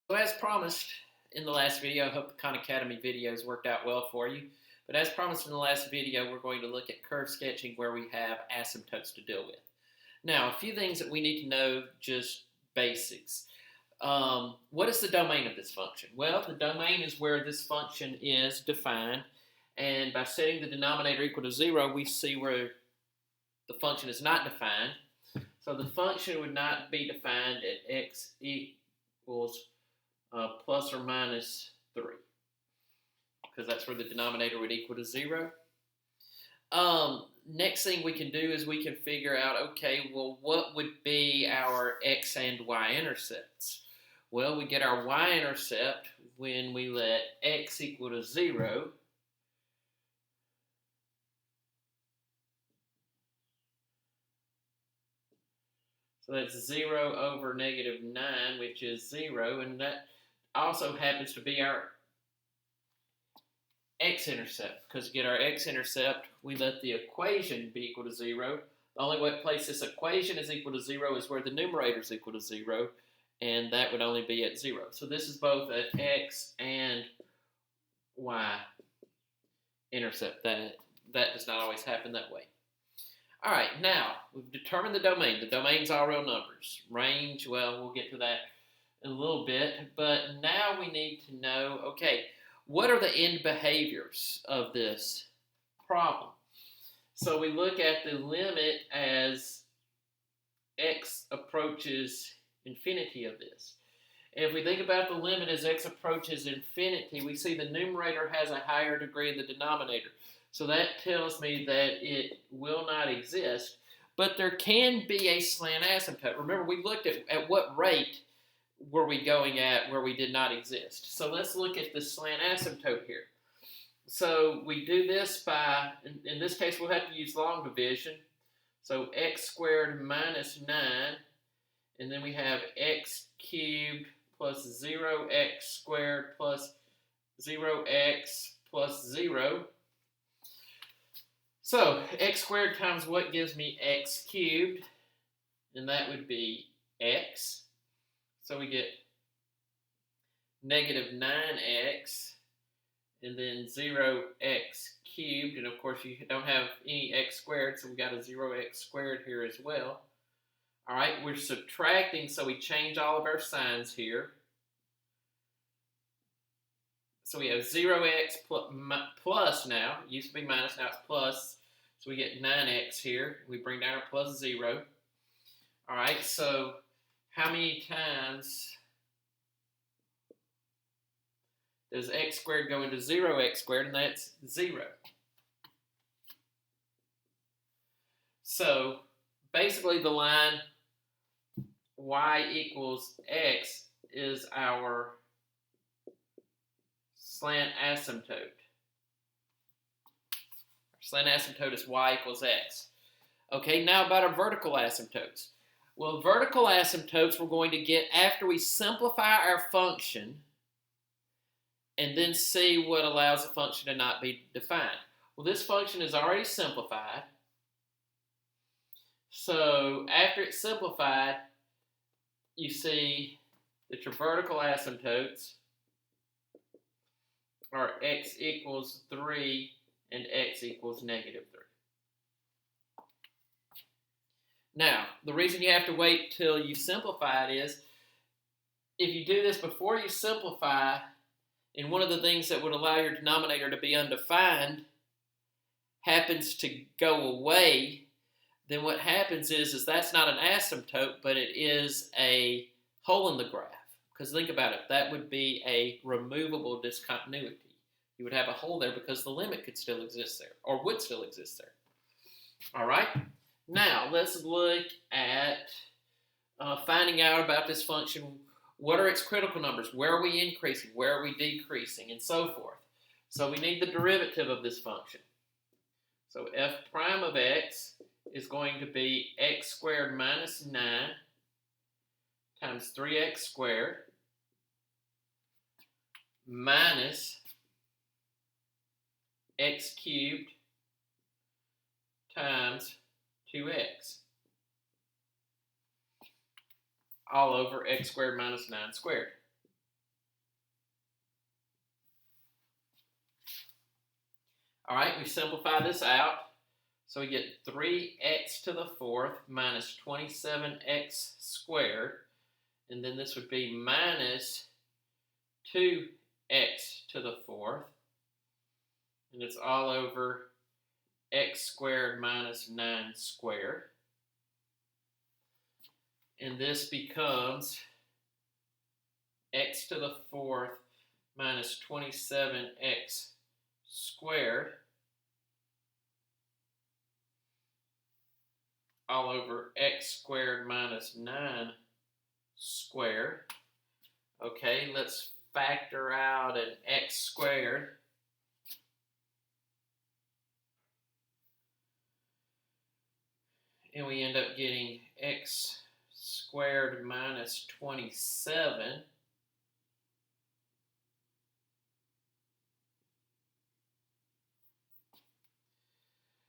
So as promised in the last video, I hope the Khan Academy videos worked out well for you. But as promised in the last video, we're going to look at curve sketching where we have asymptotes to deal with. Now, a few things that we need to know, just basics. What is the domain of this function? Well, the domain is where this function is defined. And by setting the denominator equal to 0, we see where the function is not defined. So the function would not be defined at x equals plus or minus 3, because that's where the denominator would equal to 0. Next thing we can do is we can figure out, okay, well, what would be our x and y intercepts? Well, we get our y-intercept when we let x equal to 0. So that's 0 over negative 9, which is 0, and that also happens to be our x-intercept, because to get our x-intercept, we let the equation be equal to 0. The only place this equation is equal to 0 is where the numerator is equal to 0, and that would only be at 0. So this is both an x and y intercept. That does not always happen that way. All right, now we've determined the domain. The domain's all real numbers. Range, well, we'll get to that in a little bit, but now we need to know, okay, what are the end behaviors of this problem? So we look at the limit as x approaches infinity of this. And if we think about the limit as x approaches infinity, we see the numerator has a higher degree than the denominator. So that tells me that it will not exist, but there can be a slant asymptote. Remember, we looked at what rate were we going at where we did not exist. So let's look at the slant asymptote here. So we do this by, in this case, we'll have to use long division. So x squared minus 9, and then we have x cubed plus 0x squared plus 0x plus 0. So x squared times what gives me x cubed? And that would be x. So we get negative 9x, and then 0x cubed. And of course, you don't have any x squared, so we got a 0x squared here as well. All right, we're subtracting, so we change all of our signs here. So we have 0x plus now. It used to be minus, now it's plus. So we get 9x here. We bring down our plus 0. All right, so how many times does x squared go into 0x squared? And that's 0. So basically the line y equals x is our slant asymptote. Our slant asymptote is y equals x. Okay, now about our vertical asymptotes. Well, vertical asymptotes we're going to get after we simplify our function and then see what allows the function to not be defined. Well, this function is already simplified. So after it's simplified, you see that your vertical asymptotes are x equals 3 and x equals negative 3. Now, the reason you have to wait till you simplify it is, if you do this before you simplify, and one of the things that would allow your denominator to be undefined happens to go away, then what happens is that's not an asymptote, but it is a hole in the graph. Because think about it, that would be a removable discontinuity. You would have a hole there because the limit could still exist there, or would still exist there. All right? Now, let's look at finding out about this function. What are its critical numbers? Where are we increasing? Where are we decreasing? And so forth. So we need the derivative of this function. So f prime of x is going to be x squared minus 9 times 3x squared minus x cubed times 2x all over x squared minus 9 squared. All right, we simplify this out. So we get 3x to the fourth minus 27x squared. And then this would be minus 2x to the fourth. And it's all over x squared minus 9 squared. And this becomes x to the fourth minus 27x squared all over x squared minus 9 squared. Okay, let's factor out an x squared. And we end up getting x squared minus 27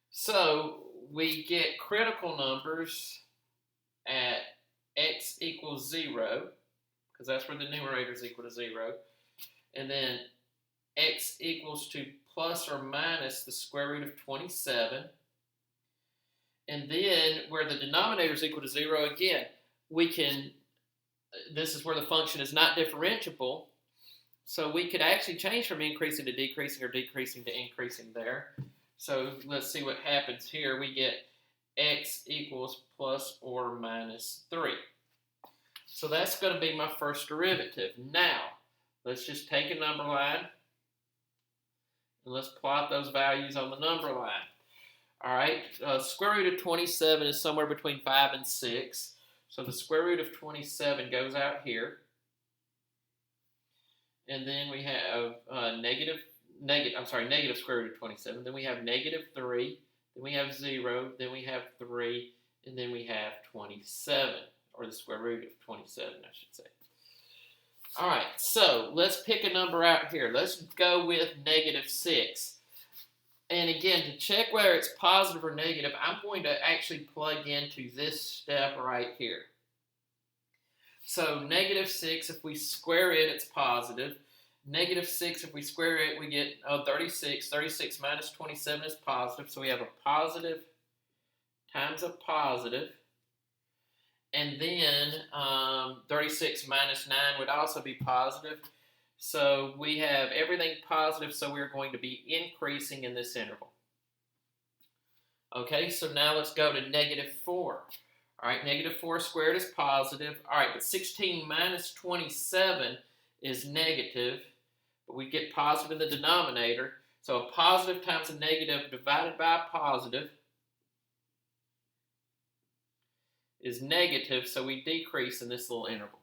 so we get critical numbers at x equals 0, because that's where the numerator is equal to 0, and then x equals to plus or minus the square root of 27, and then where the denominator is equal to 0, again, we can, this is where the function is not differentiable, so we could actually change from increasing to decreasing or decreasing to increasing there. So let's see what happens here. We get x equals plus or minus 3. So that's going to be my first derivative. Now, let's just take a number line and let's plot those values on the number line. All right, square root of 27 is somewhere between 5 and 6. So the square root of 27 goes out here. And then we have negative square root of 27. Then we have negative 3. Then we have 0. Then we have 3. And then we have 27. Or the square root of 27, I should say. All right, so let's pick a number out here. Let's go with negative 6. And again, to check whether it's positive or negative, I'm going to actually plug into this step right here. So negative 6, if we square it, it's positive. Negative 6, if we square it, we get 36. 36 minus 27 is positive. So we have a positive times a positive. And then 36 minus 9 would also be positive. So we have everything positive, so we're going to be increasing in this interval. Okay, so now let's go to negative 4. All right, negative 4 squared is positive. All right, but 16 minus 27 is negative. But we get positive in the denominator. So a positive times a negative divided by a positive is negative, so we decrease in this little interval.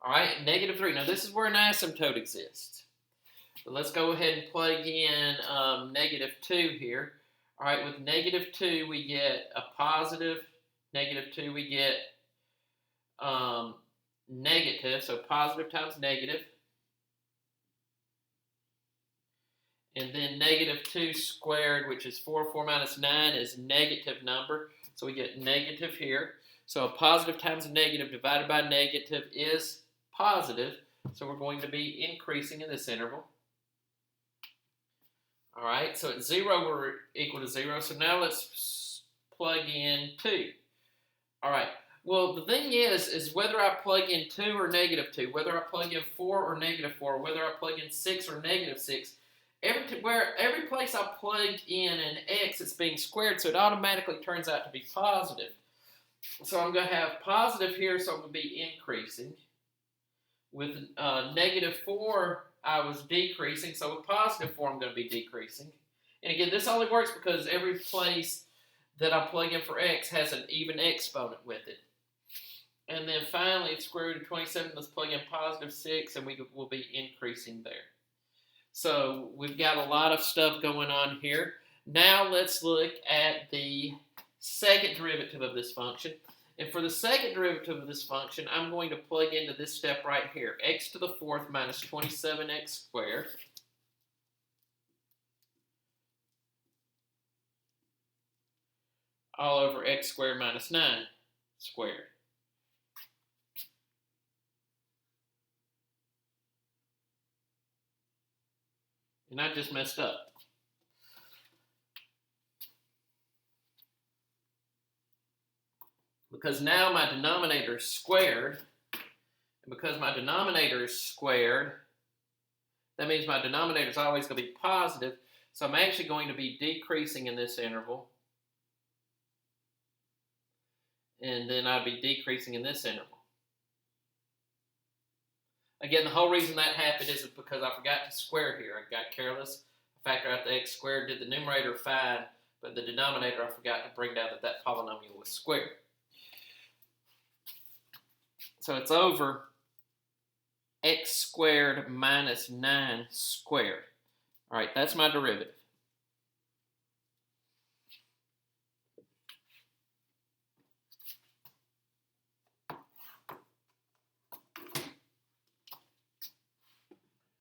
All right, negative 3. Now this is where an asymptote exists. So let's go ahead and plug in negative 2 here. All right, with negative 2 we get a positive. Negative 2 we get negative, so positive times negative. And then negative 2 squared, which is 4. 4 minus 9 is negative number. So we get negative here. So a positive times a negative divided by negative is positive. So we're going to be increasing in this interval. All right, so at 0 we're equal to 0. So now let's plug in 2. All right, well the thing is whether I plug in 2 or negative 2, whether I plug in 4 or negative 4, whether I plug in 6 or negative 6, every place I plug in an x, it's being squared, so it automatically turns out to be positive. So I'm going to have positive here, so I'm going to be increasing. With negative 4, I was decreasing, so with positive 4, I'm going to be decreasing. And again, this only works because every place that I plug in for x has an even exponent with it. And then finally, it's square root of 27. Let's plug in positive 6, and we will be increasing there. So we've got a lot of stuff going on here. Now let's look at the second derivative of this function. And for the second derivative of this function, I'm going to plug into this step right here. X to the fourth minus 27x squared. All over x squared minus 9 squared. And I just messed up. because now my denominator is squared, and because my denominator is squared, that means my denominator is always going to be positive, so I'm actually going to be decreasing in this interval, and then I'd be decreasing in this interval. Again, the whole reason that happened is because I forgot to square here. I got careless. I factored out the x squared, did the numerator fine, but the denominator I forgot to bring down that polynomial was squared. So it's over x squared minus 9 squared. All right, that's my derivative.